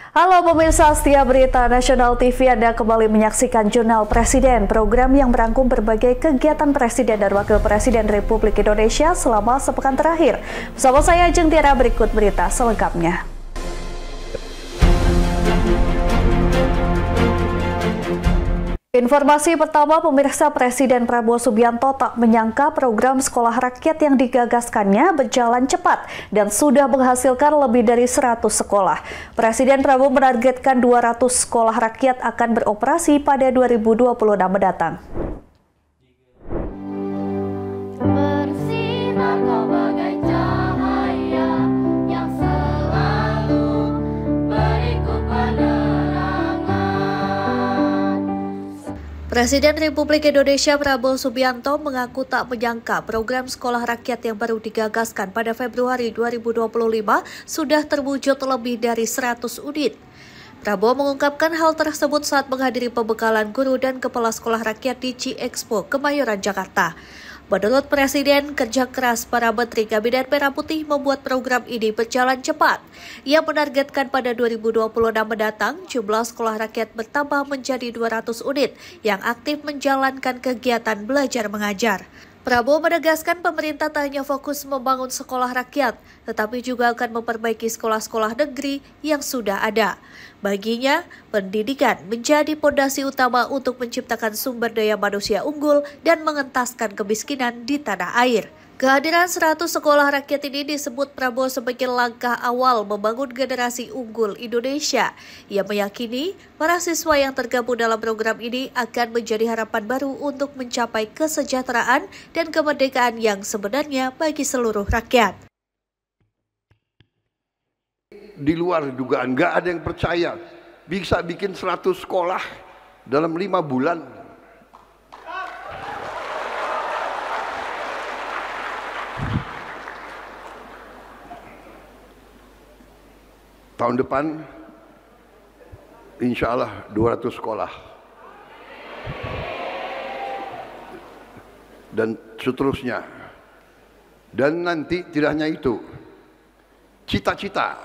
Halo pemirsa setia Berita Nasional TV, Anda kembali menyaksikan Jurnal Presiden, program yang merangkum berbagai kegiatan Presiden dan Wakil Presiden Republik Indonesia selama sepekan terakhir. Bersama saya Ajeng Tiara, berikut berita selengkapnya. Informasi pertama, pemirsa, Presiden Prabowo Subianto tak menyangka program sekolah rakyat yang digagaskannya berjalan cepat dan sudah menghasilkan lebih dari 100 sekolah. Presiden Prabowo menargetkan 200 sekolah rakyat akan beroperasi pada 2026 mendatang. Bersinar kau bagai cahaya yang selalu beriku penerangan. Presiden Republik Indonesia Prabowo Subianto mengaku tak menyangka program sekolah rakyat yang baru digagaskan pada Februari 2025 sudah terwujud lebih dari 100 unit. Prabowo mengungkapkan hal tersebut saat menghadiri pembekalan guru dan kepala sekolah rakyat di G-Expo, Kemayoran, Jakarta. Menurut Presiden, kerja keras para Menteri Kabinet Merah Putih membuat program ini berjalan cepat. Ia menargetkan pada 2026 mendatang, jumlah sekolah rakyat bertambah menjadi 200 unit yang aktif menjalankan kegiatan belajar mengajar. Prabowo menegaskan pemerintah tak hanya fokus membangun sekolah rakyat, tetapi juga akan memperbaiki sekolah-sekolah negeri yang sudah ada. Baginya, pendidikan menjadi pondasi utama untuk menciptakan sumber daya manusia unggul dan mengentaskan kemiskinan di tanah air. Kehadiran 100 sekolah rakyat ini disebut Prabowo sebagai langkah awal membangun generasi unggul Indonesia. Ia meyakini para siswa yang tergabung dalam program ini akan menjadi harapan baru untuk mencapai kesejahteraan dan kemerdekaan yang sebenarnya bagi seluruh rakyat. Di luar dugaan, nggak ada yang percaya bisa bikin 100 sekolah dalam 5 bulan. Tahun depan, insya Allah 200 sekolah. Dan seterusnya. Dan nanti tidak hanya itu. Cita-cita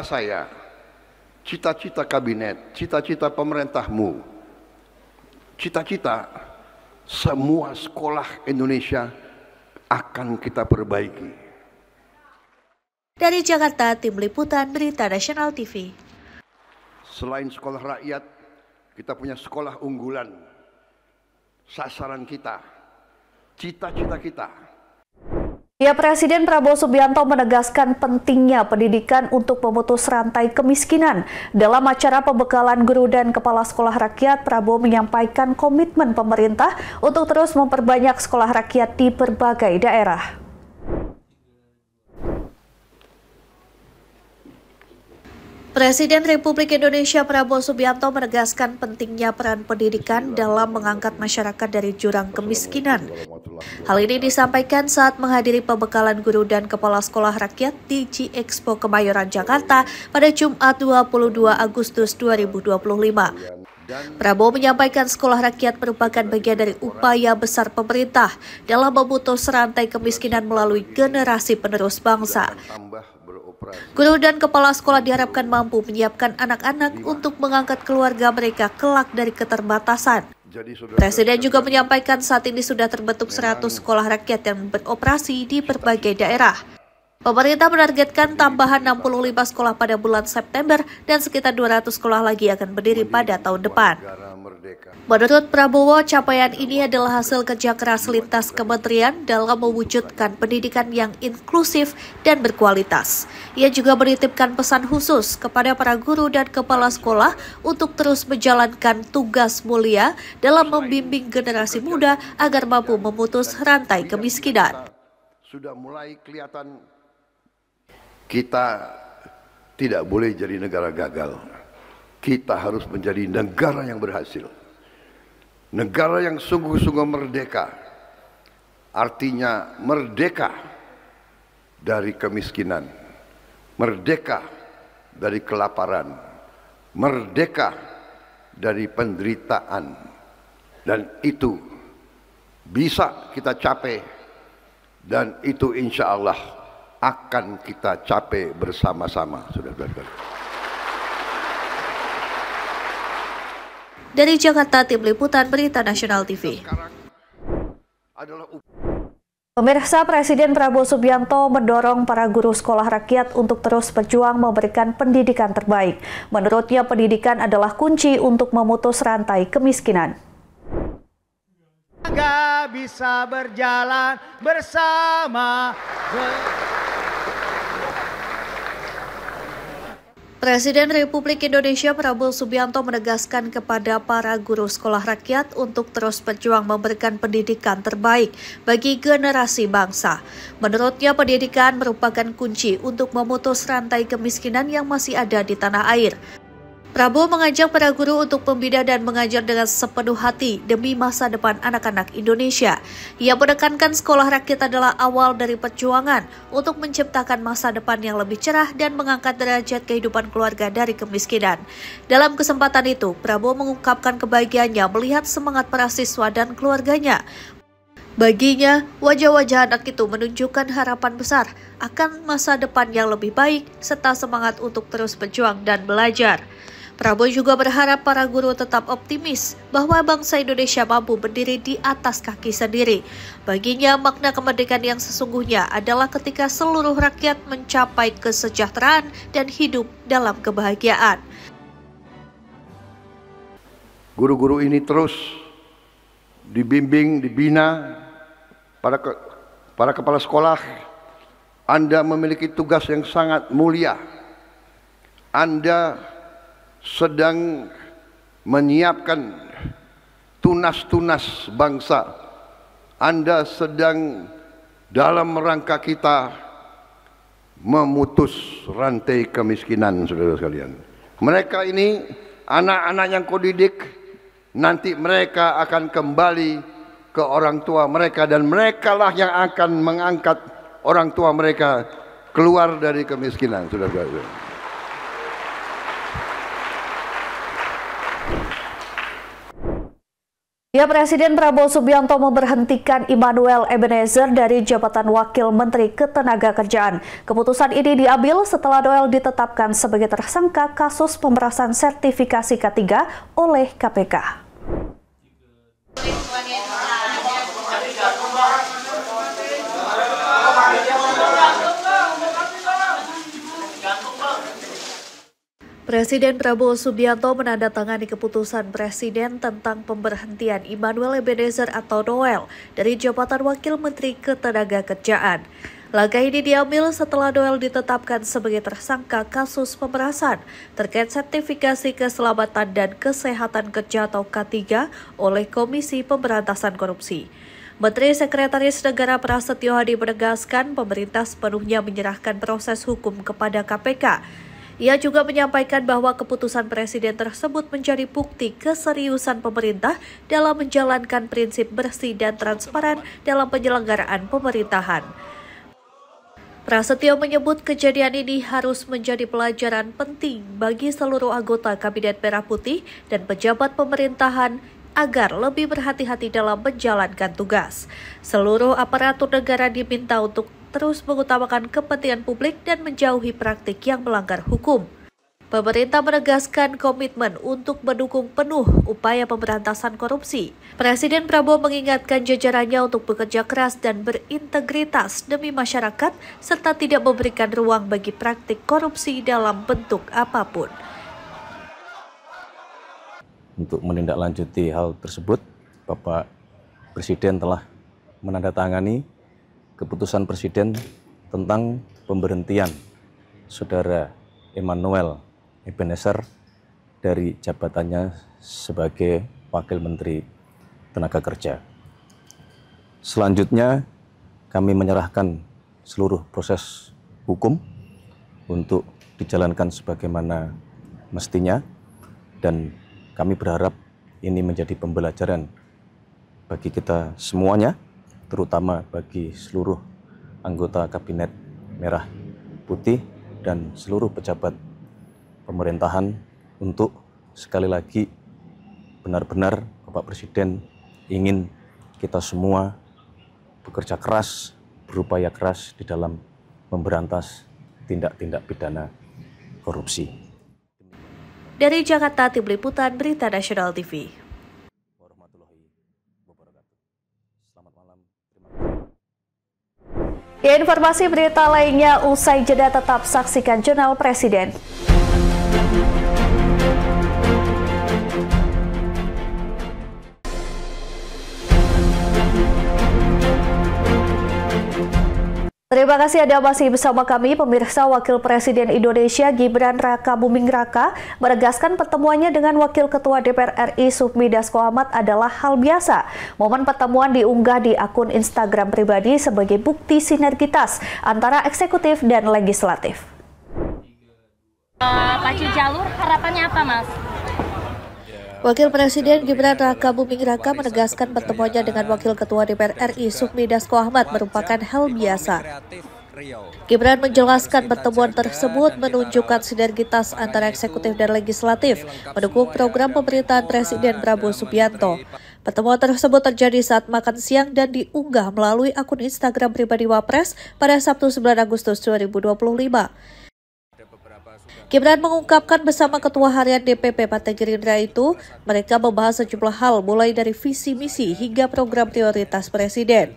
saya, cita-cita kabinet, cita-cita pemerintahmu, cita-cita semua sekolah Indonesia akan kita perbaiki. Dari Jakarta, Tim Liputan Berita Nasional TV. Selain sekolah rakyat, kita punya sekolah unggulan. Sasaran kita, cita-cita kita. Ya, Presiden Prabowo Subianto menegaskan pentingnya pendidikan untuk memutus rantai kemiskinan. Dalam acara pembekalan guru dan kepala sekolah rakyat, Prabowo menyampaikan komitmen pemerintah untuk terus memperbanyak sekolah rakyat di berbagai daerah. Presiden Republik Indonesia Prabowo Subianto menegaskan pentingnya peran pendidikan dalam mengangkat masyarakat dari jurang kemiskinan. Hal ini disampaikan saat menghadiri pembekalan guru dan kepala sekolah rakyat di G-Expo Kemayoran, Jakarta pada Jumat 22 Agustus 2025. Prabowo menyampaikan sekolah rakyat merupakan bagian dari upaya besar pemerintah dalam memutus rantai kemiskinan melalui generasi penerus bangsa. Guru dan kepala sekolah diharapkan mampu menyiapkan anak-anak untuk mengangkat keluarga mereka kelak dari keterbatasan. Presiden juga menyampaikan saat ini sudah terbentuk 100 sekolah rakyat yang beroperasi di berbagai daerah. Pemerintah menargetkan tambahan 65 sekolah pada bulan September dan sekitar 200 sekolah lagi akan berdiri pada tahun depan. Menurut Prabowo, capaian ini adalah hasil kerja keras lintas kementerian dalam mewujudkan pendidikan yang inklusif dan berkualitas. Ia juga menitipkan pesan khusus kepada para guru dan kepala sekolah untuk terus menjalankan tugas mulia dalam membimbing generasi muda agar mampu memutus rantai kemiskinan. Sudah mulai kelihatan kita tidak boleh jadi negara gagal. Kita harus menjadi negara yang berhasil. Negara yang sungguh-sungguh merdeka, artinya merdeka dari kemiskinan, merdeka dari kelaparan, merdeka dari penderitaan. Dan itu bisa kita capai Dan itu insya Allah akan kita capai bersama-sama, saudara-saudara. Dari Jakarta, Tim Liputan Berita Nasional TV. Pemirsa, Presiden Prabowo Subianto mendorong para guru sekolah rakyat untuk terus berjuang memberikan pendidikan terbaik. Menurutnya, pendidikan adalah kunci untuk memutus rantai kemiskinan. Nggak bisa berjalan bersama. Presiden Republik Indonesia Prabowo Subianto menegaskan kepada para guru sekolah rakyat untuk terus berjuang memberikan pendidikan terbaik bagi generasi bangsa. Menurutnya, pendidikan merupakan kunci untuk memutus rantai kemiskinan yang masih ada di tanah air. Prabowo mengajak para guru untuk membina dan mengajar dengan sepenuh hati demi masa depan anak-anak Indonesia. Ia menekankan sekolah rakyat adalah awal dari perjuangan untuk menciptakan masa depan yang lebih cerah dan mengangkat derajat kehidupan keluarga dari kemiskinan. Dalam kesempatan itu, Prabowo mengungkapkan kebahagiaannya melihat semangat para siswa dan keluarganya. Baginya, wajah-wajah anak itu menunjukkan harapan besar akan masa depan yang lebih baik serta semangat untuk terus berjuang dan belajar. Prabowo juga berharap para guru tetap optimis bahwa bangsa Indonesia mampu berdiri di atas kaki sendiri. Baginya, makna kemerdekaan yang sesungguhnya adalah ketika seluruh rakyat mencapai kesejahteraan dan hidup dalam kebahagiaan. Guru-guru ini terus dibimbing, dibina. Para kepala sekolah, Anda memiliki tugas yang sangat mulia. Anda sedang menyiapkan tunas-tunas bangsa. Anda sedang dalam rangka kita memutus rantai kemiskinan, saudara sekalian. Mereka ini anak-anak yang kau didik, nanti mereka akan kembali ke orang tua mereka dan merekalah yang akan mengangkat orang tua mereka keluar dari kemiskinan, saudara-saudara. Ya, Presiden Prabowo Subianto memberhentikan Immanuel Ebenezer dari jabatan Wakil Menteri Ketenagakerjaan. Keputusan ini diambil setelah Noel ditetapkan sebagai tersangka kasus pemerasan sertifikasi K3 oleh KPK. Presiden Prabowo Subianto menandatangani keputusan Presiden tentang pemberhentian Immanuel Ebenezer atau Noel dari jabatan Wakil Menteri Ketenagakerjaan. Langkah ini diambil setelah Noel ditetapkan sebagai tersangka kasus pemerasan terkait sertifikasi keselamatan dan kesehatan kerja atau K3 oleh Komisi Pemberantasan Korupsi. Menteri Sekretaris Negara Prasetyo Hadi menegaskan pemerintah sepenuhnya menyerahkan proses hukum kepada KPK. Ia juga menyampaikan bahwa keputusan Presiden tersebut menjadi bukti keseriusan pemerintah dalam menjalankan prinsip bersih dan transparan dalam penyelenggaraan pemerintahan. Prasetyo menyebut kejadian ini harus menjadi pelajaran penting bagi seluruh anggota Kabinet Merah Putih dan pejabat pemerintahan agar lebih berhati-hati dalam menjalankan tugas. Seluruh aparatur negara diminta untuk terus mengutamakan kepentingan publik dan menjauhi praktik yang melanggar hukum. Pemerintah menegaskan komitmen untuk mendukung penuh upaya pemberantasan korupsi. Presiden Prabowo mengingatkan jajarannya untuk bekerja keras dan berintegritas demi masyarakat, serta tidak memberikan ruang bagi praktik korupsi dalam bentuk apapun. Untuk menindaklanjuti hal tersebut, Bapak Presiden telah menandatangani keputusan Presiden tentang pemberhentian Saudara Immanuel Ebenezer dari jabatannya sebagai Wakil Menteri Tenaga Selanjutnya, kami menyerahkan seluruh proses hukum untuk dijalankan sebagaimana mestinya, dan kami berharap ini menjadi pembelajaran bagi kita semuanya, terutama bagi seluruh anggota Kabinet Merah Putih dan seluruh pejabat pemerintahan untuk sekali lagi benar-benar Bapak Presiden ingin kita semua bekerja keras, berupaya keras di dalam memberantas tindak-tindak pidana korupsi. Dari Jakarta, Tim Liputan Berita Nasional TV. Ya, informasi berita lainnya usai jeda tetap saksikan Jurnal Presiden. Terima kasih Anda masih bersama kami. Pemirsa, Wakil Presiden Indonesia Gibran Rakabuming Raka menegaskan pertemuannya dengan Wakil Ketua DPR RI Sufmi Dasko Ahmad adalah hal biasa. Momen pertemuan diunggah di akun Instagram pribadi sebagai bukti sinergitas antara eksekutif dan legislatif. Pacu jalur, harapannya apa, Mas? Wakil Presiden Gibran Rakabuming Raka menegaskan pertemuannya dengan Wakil Ketua DPR RI Sufmi Dasko Ahmad merupakan hal biasa. Gibran menjelaskan pertemuan tersebut menunjukkan sinergitas antara eksekutif dan legislatif mendukung program pemerintahan Presiden Prabowo Subianto. Pertemuan tersebut terjadi saat makan siang dan diunggah melalui akun Instagram pribadi Wapres pada Sabtu 9 Agustus 2025. Gibran mengungkapkan bersama Ketua Harian DPP Partai Gerindra itu, mereka membahas sejumlah hal mulai dari visi misi hingga program prioritas Presiden.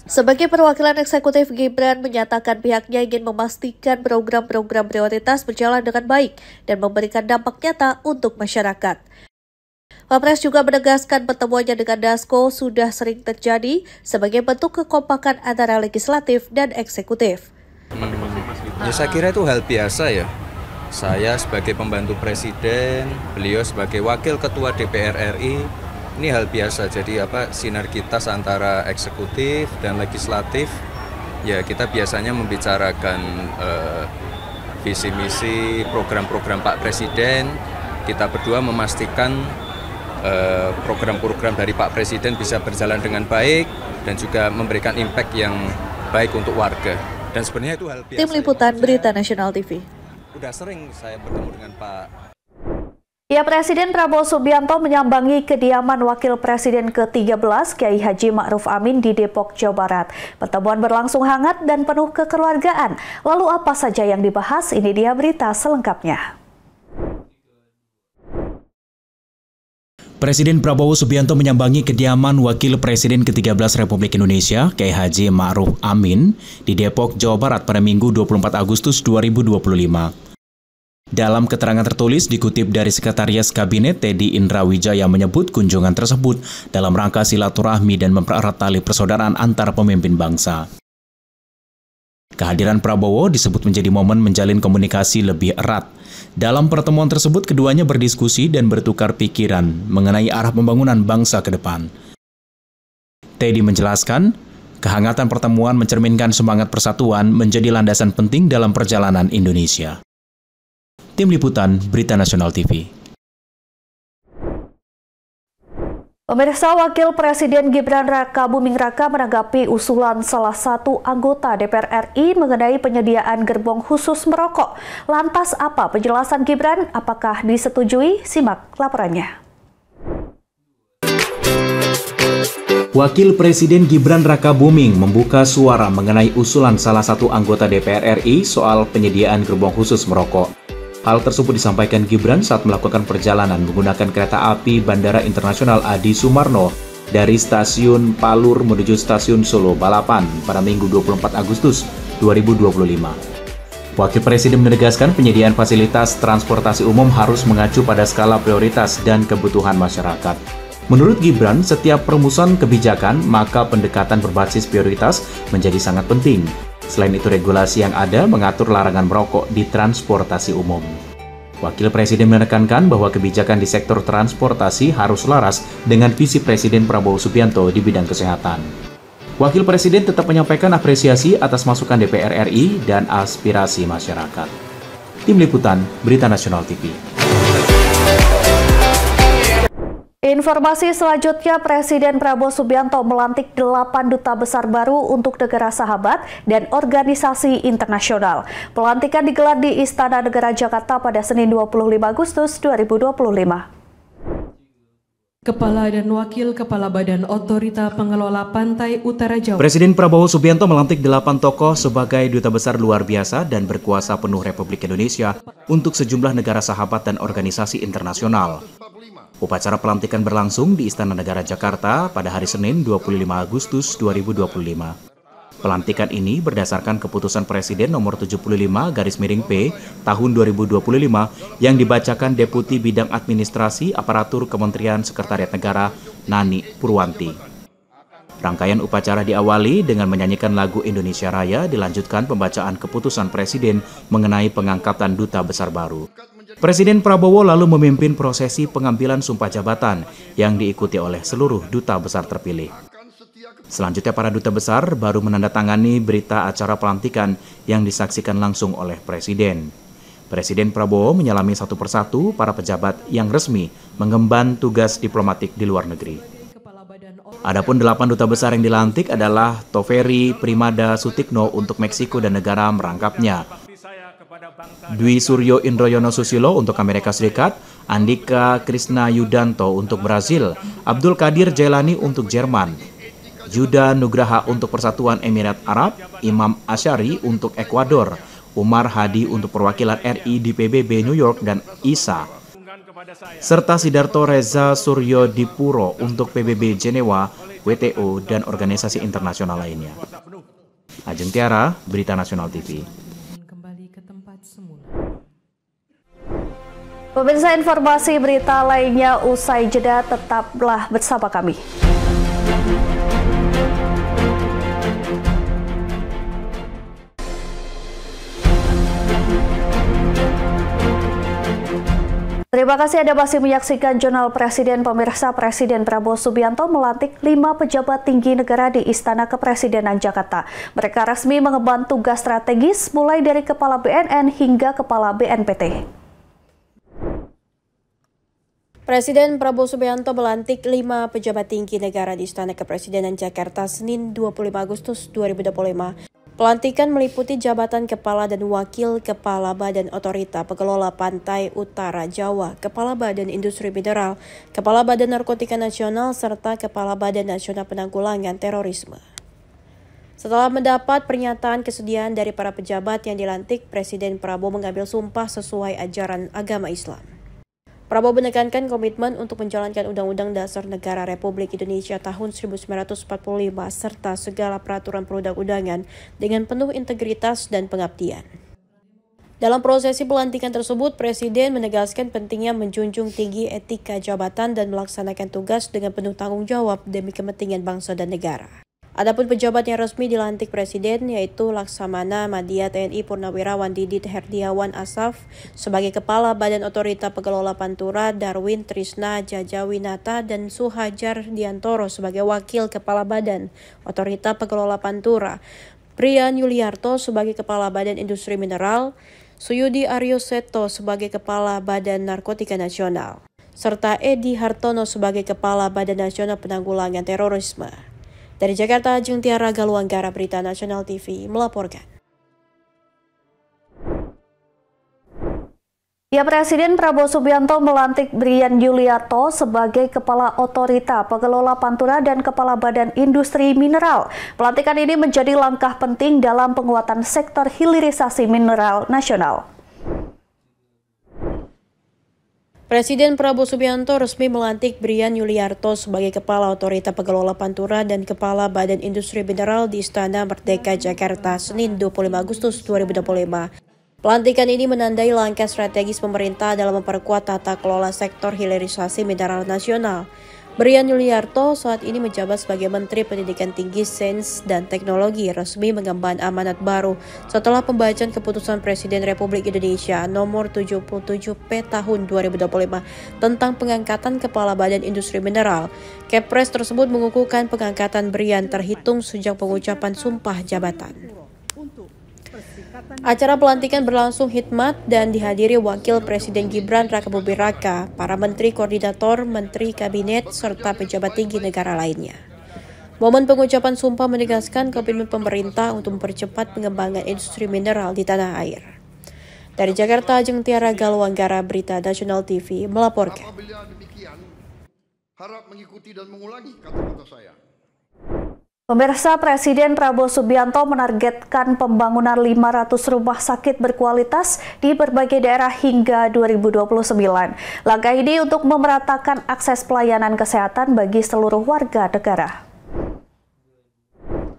Sebagai perwakilan eksekutif, Gibran menyatakan pihaknya ingin memastikan program-program prioritas berjalan dengan baik dan memberikan dampak nyata untuk masyarakat. Wapres juga menegaskan pertemuannya dengan Dasko sudah sering terjadi sebagai bentuk kekompakan antara legislatif dan eksekutif. Ya, saya kira itu hal biasa ya. Saya sebagai pembantu presiden, beliau sebagai wakil ketua DPR RI, ini hal biasa. Jadi sinergitas antara eksekutif dan legislatif. Ya, kita biasanya membicarakan visi misi, program-program Pak Presiden. Kita berdua memastikan program-program dari Pak Presiden bisa berjalan dengan baik dan juga memberikan impact yang baik untuk warga. Dan sebenarnya itu hal biasa. Tim Liputan Berita Nasional TV. Udah sering saya bertemu dengan Pak. Ya, Presiden Prabowo Subianto menyambangi kediaman Wakil Presiden ke-13 Kiai Haji Ma'ruf Amin di Depok, Jawa Barat. Pertemuan berlangsung hangat dan penuh kekeluargaan. Lalu apa saja yang dibahas? Ini dia berita selengkapnya. Presiden Prabowo Subianto menyambangi kediaman Wakil Presiden ke-13 Republik Indonesia, Kiai Haji Ma'ruf Amin, di Depok, Jawa Barat pada Minggu 24 Agustus 2025. Dalam keterangan tertulis dikutip dari Sekretaris Kabinet Teddy Indra Wijaya menyebut kunjungan tersebut dalam rangka silaturahmi dan mempererat tali persaudaraan antar pemimpin bangsa. Kehadiran Prabowo disebut menjadi momen menjalin komunikasi lebih erat. Dalam pertemuan tersebut, keduanya berdiskusi dan bertukar pikiran mengenai arah pembangunan bangsa ke depan. Teddy menjelaskan, kehangatan pertemuan mencerminkan semangat persatuan menjadi landasan penting dalam perjalanan Indonesia. Tim Liputan Berita Nasional TV. Pemirsa, Wakil Presiden Gibran Rakabuming Raka menanggapi usulan salah satu anggota DPR RI mengenai penyediaan gerbong khusus merokok. Lantas apa penjelasan Gibran? Apakah disetujui? Simak laporannya. Wakil Presiden Gibran Rakabuming membuka suara mengenai usulan salah satu anggota DPR RI soal penyediaan gerbong khusus merokok. Hal tersebut disampaikan Gibran saat melakukan perjalanan menggunakan kereta api Bandara Internasional Adi Sumarno dari stasiun Palur menuju stasiun Solo Balapan pada Minggu 24 Agustus 2025. Wakil Presiden menegaskan penyediaan fasilitas transportasi umum harus mengacu pada skala prioritas dan kebutuhan masyarakat. Menurut Gibran, setiap perumusan kebijakan, maka pendekatan berbasis prioritas menjadi sangat penting. Selain itu, regulasi yang ada mengatur larangan merokok di transportasi umum. Wakil Presiden menekankan bahwa kebijakan di sektor transportasi harus selaras dengan visi Presiden Prabowo Subianto di bidang kesehatan. Wakil Presiden tetap menyampaikan apresiasi atas masukan DPR RI dan aspirasi masyarakat. Tim Liputan Berita Nasional TV. Informasi selanjutnya, Presiden Prabowo Subianto melantik 8 duta besar baru untuk negara sahabat dan organisasi internasional. Pelantikan digelar di Istana Negara Jakarta pada Senin 25 Agustus 2025. Kepala dan Wakil Kepala Badan Otorita Pengelola Pantai Utara Jawa. Presiden Prabowo Subianto melantik 8 tokoh sebagai duta besar luar biasa dan berkuasa penuh Republik Indonesia untuk sejumlah negara sahabat dan organisasi internasional. Upacara pelantikan berlangsung di Istana Negara Jakarta pada hari Senin 25 Agustus 2025. Pelantikan ini berdasarkan keputusan Presiden nomor 75/P tahun 2025 yang dibacakan Deputi Bidang Administrasi Aparatur Kementerian Sekretariat Negara Nani Purwanti. Rangkaian upacara diawali dengan menyanyikan lagu Indonesia Raya, dilanjutkan pembacaan keputusan Presiden mengenai pengangkatan duta besar baru. Presiden Prabowo lalu memimpin prosesi pengambilan sumpah jabatan yang diikuti oleh seluruh duta besar terpilih. Selanjutnya para duta besar baru menandatangani berita acara pelantikan yang disaksikan langsung oleh Presiden. Presiden Prabowo menyalami satu persatu para pejabat yang resmi mengemban tugas diplomatik di luar negeri. Adapun 8 duta besar yang dilantik adalah Toveri Primada Sutikno untuk Meksiko dan negara merangkapnya, Dwi Suryo Indroyono Susilo untuk Amerika Serikat, Andika Krisna Yudanto untuk Brazil, Abdul Qadir Jailani untuk Jerman, Juda Nugraha untuk Persatuan Emirat Arab, Imam Asyari untuk Ekuador, Umar Hadi untuk perwakilan RI di PBB New York dan ISA, serta Sidarto Reza Suryo Dipuro untuk PBB Jenewa, WTO, dan organisasi internasional lainnya. Ajeng Tiara, Berita Nasional TV. Pemirsa, informasi berita lainnya usai jeda, tetaplah bersama kami. Terima kasih Anda masih menyaksikan Jurnal Presiden. Pemirsa, Presiden Prabowo Subianto melantik 5 pejabat tinggi negara di Istana Kepresidenan Jakarta. Mereka resmi mengemban tugas strategis mulai dari Kepala BNN hingga Kepala BNPT. Presiden Prabowo Subianto melantik 5 pejabat tinggi negara di Istana Kepresidenan Jakarta Senin 25 Agustus 2025. Pelantikan meliputi jabatan Kepala dan Wakil Kepala Badan Otorita Pengelola Pantai Utara Jawa, Kepala Badan Industri Mineral, Kepala Badan Narkotika Nasional, serta Kepala Badan Nasional Penanggulangan Terorisme. Setelah mendapat pernyataan kesediaan dari para pejabat yang dilantik, Presiden Prabowo mengambil sumpah sesuai ajaran agama Islam. Prabowo menekankan komitmen untuk menjalankan Undang-Undang Dasar Negara Republik Indonesia tahun 1945 serta segala peraturan perundang-undangan dengan penuh integritas dan pengabdian. Dalam prosesi pelantikan tersebut, Presiden menegaskan pentingnya menjunjung tinggi etika jabatan dan melaksanakan tugas dengan penuh tanggung jawab demi kepentingan bangsa dan negara. Adapun pejabat yang resmi dilantik Presiden yaitu Laksamana Madya TNI Purnawirawan Didit Herdiawan Asaf sebagai Kepala Badan Otorita Pengelola Pantura, Darwin Trisna Jajawinata dan Suhajar Diantoro sebagai Wakil Kepala Badan Otorita Pengelola Pantura, Brian Yuliarto sebagai Kepala Badan Industri Mineral, Suyudi Aryo Seto sebagai Kepala Badan Narkotika Nasional, serta Edi Hartono sebagai Kepala Badan Nasional Penanggulangan Terorisme. Dari Jakarta, Ajeng Tiara Galuanggara, Berita Nasional TV melaporkan. Ya, Presiden Prabowo Subianto melantik Brian Yuliarto sebagai Kepala Otorita Pengelola Pantura dan Kepala Badan Industri Mineral. Pelantikan ini menjadi langkah penting dalam penguatan sektor hilirisasi mineral nasional. Presiden Prabowo Subianto resmi melantik Brian Yuliarto sebagai Kepala Otorita Pengelola Pantura dan Kepala Badan Industri Mineral di Istana Merdeka Jakarta Senin 25 Agustus 2025. Pelantikan ini menandai langkah strategis pemerintah dalam memperkuat tata kelola sektor hilirisasi mineral nasional. Brian Yuliarto saat ini menjabat sebagai Menteri Pendidikan Tinggi, Sains, dan Teknologi, resmi mengemban amanat baru setelah pembacaan keputusan Presiden Republik Indonesia nomor 77P tahun 2025 tentang pengangkatan Kepala Badan Industri Mineral. Kepres tersebut mengukuhkan pengangkatan Brian terhitung sejak pengucapan sumpah jabatan. Acara pelantikan berlangsung khidmat dan dihadiri Wakil Presiden Gibran Rakabuming Raka, para menteri koordinator, menteri kabinet, serta pejabat tinggi negara lainnya. Momen pengucapan sumpah menegaskan komitmen pemerintah untuk mempercepat pengembangan industri mineral di tanah air. Dari Jakarta, Ajeng Tiara Galuanggara, Berita Nasional TV melaporkan. harap mengikuti dan mengulangi kata-kata saya. Pemirsa, Presiden Prabowo Subianto menargetkan pembangunan 500 rumah sakit berkualitas di berbagai daerah hingga 2029. Langkah ini untuk memeratakan akses pelayanan kesehatan bagi seluruh warga negara.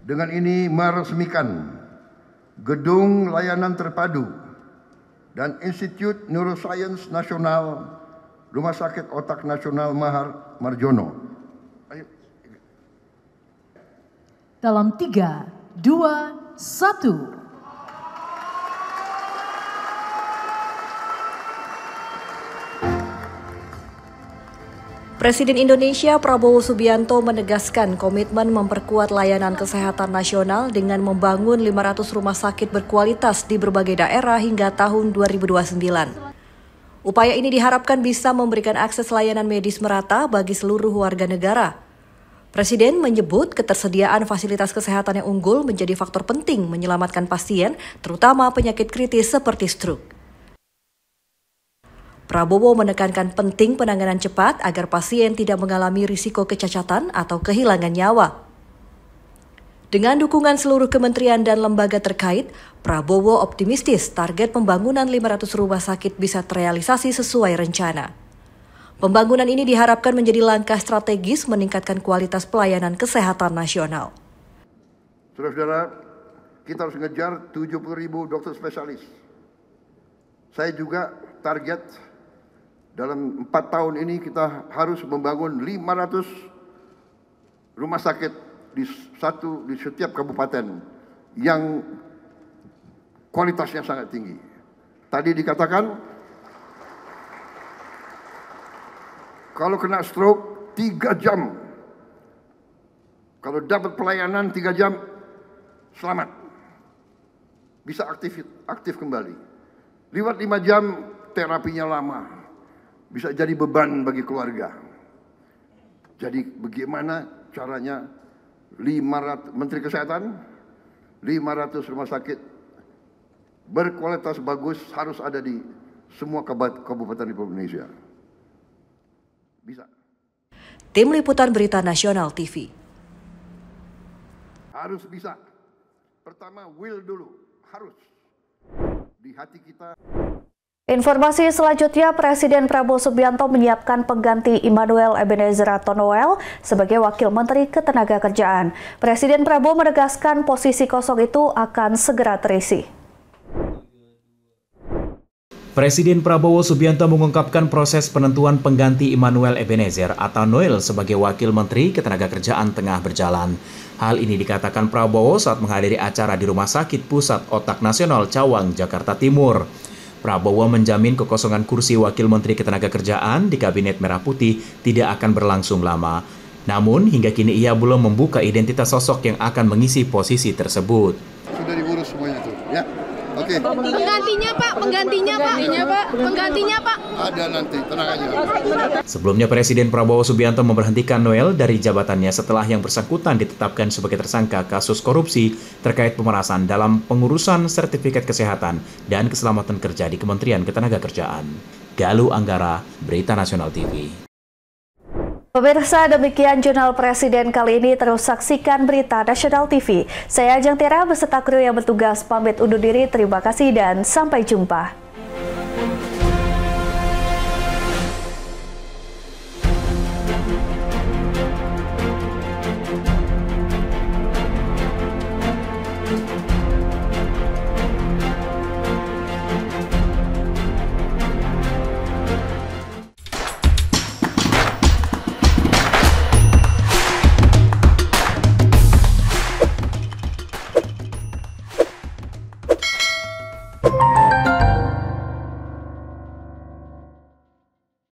Dengan ini meresmikan Gedung Layanan Terpadu dan Institut Neuroscience Nasional Rumah Sakit Otak Nasional Mahar Marjono. Dalam 3, 2, 1. Presiden Indonesia Prabowo Subianto menegaskan komitmen memperkuat layanan kesehatan nasional dengan membangun 500 rumah sakit berkualitas di berbagai daerah hingga tahun 2029. Upaya ini diharapkan bisa memberikan akses layanan medis merata bagi seluruh warga negara. Presiden menyebut ketersediaan fasilitas kesehatan yang unggul menjadi faktor penting menyelamatkan pasien, terutama penyakit kritis seperti stroke. Prabowo menekankan penting penanganan cepat agar pasien tidak mengalami risiko kecacatan atau kehilangan nyawa. Dengan dukungan seluruh kementerian dan lembaga terkait, Prabowo optimistis target pembangunan 500 rumah sakit bisa terrealisasi sesuai rencana. Pembangunan ini diharapkan menjadi langkah strategis meningkatkan kualitas pelayanan kesehatan nasional. Saudara-saudara, kita harus ngejar 70.000 dokter spesialis. Saya juga target dalam 4 tahun ini kita harus membangun 500 rumah sakit di setiap kabupaten yang kualitasnya sangat tinggi. Tadi dikatakan kalau kena stroke 3 jam, kalau dapat pelayanan 3 jam, selamat. Bisa aktif kembali. Lewat 5 jam, terapinya lama. Bisa jadi beban bagi keluarga. Jadi bagaimana caranya 500, Menteri Kesehatan, 500 rumah sakit berkualitas bagus harus ada di semua kabupaten Republik Indonesia. Bisa. Tim Liputan Berita Nasional TV. Harus bisa. Pertama, will dulu. Harus. Di hati kita. Informasi selanjutnya, Presiden Prabowo Subianto menyiapkan pengganti Immanuel Ebenezer atau Noel sebagai Wakil Menteri Ketenagakerjaan. Presiden Prabowo menegaskan posisi kosong itu akan segera terisi. Presiden Prabowo Subianto mengungkapkan proses penentuan pengganti Immanuel Ebenezer atau Noel sebagai Wakil Menteri Ketenagakerjaan tengah berjalan. Hal ini dikatakan Prabowo saat menghadiri acara di Rumah Sakit Pusat Otak Nasional Cawang, Jakarta Timur. Prabowo menjamin kekosongan kursi Wakil Menteri Ketenagakerjaan di Kabinet Merah Putih tidak akan berlangsung lama. Namun, hingga kini ia belum membuka identitas sosok yang akan mengisi posisi tersebut. Sudah diurus semuanya tuh, ya. Oke. Penggantinya Pak. Ada nanti, tenang aja. Sebelumnya Presiden Prabowo Subianto memberhentikan Noel dari jabatannya setelah yang bersangkutan ditetapkan sebagai tersangka kasus korupsi terkait pemerasan dalam pengurusan sertifikat kesehatan dan keselamatan kerja di Kementerian Ketenagakerjaan. Galuh Anggara, Berita Nasional TV. Pemirsa, demikian Jurnal Presiden kali ini. Terus saksikan Berita Nasional TV. Saya Ajeng Tiara beserta kru yang bertugas pamit undur diri. Terima kasih dan sampai jumpa.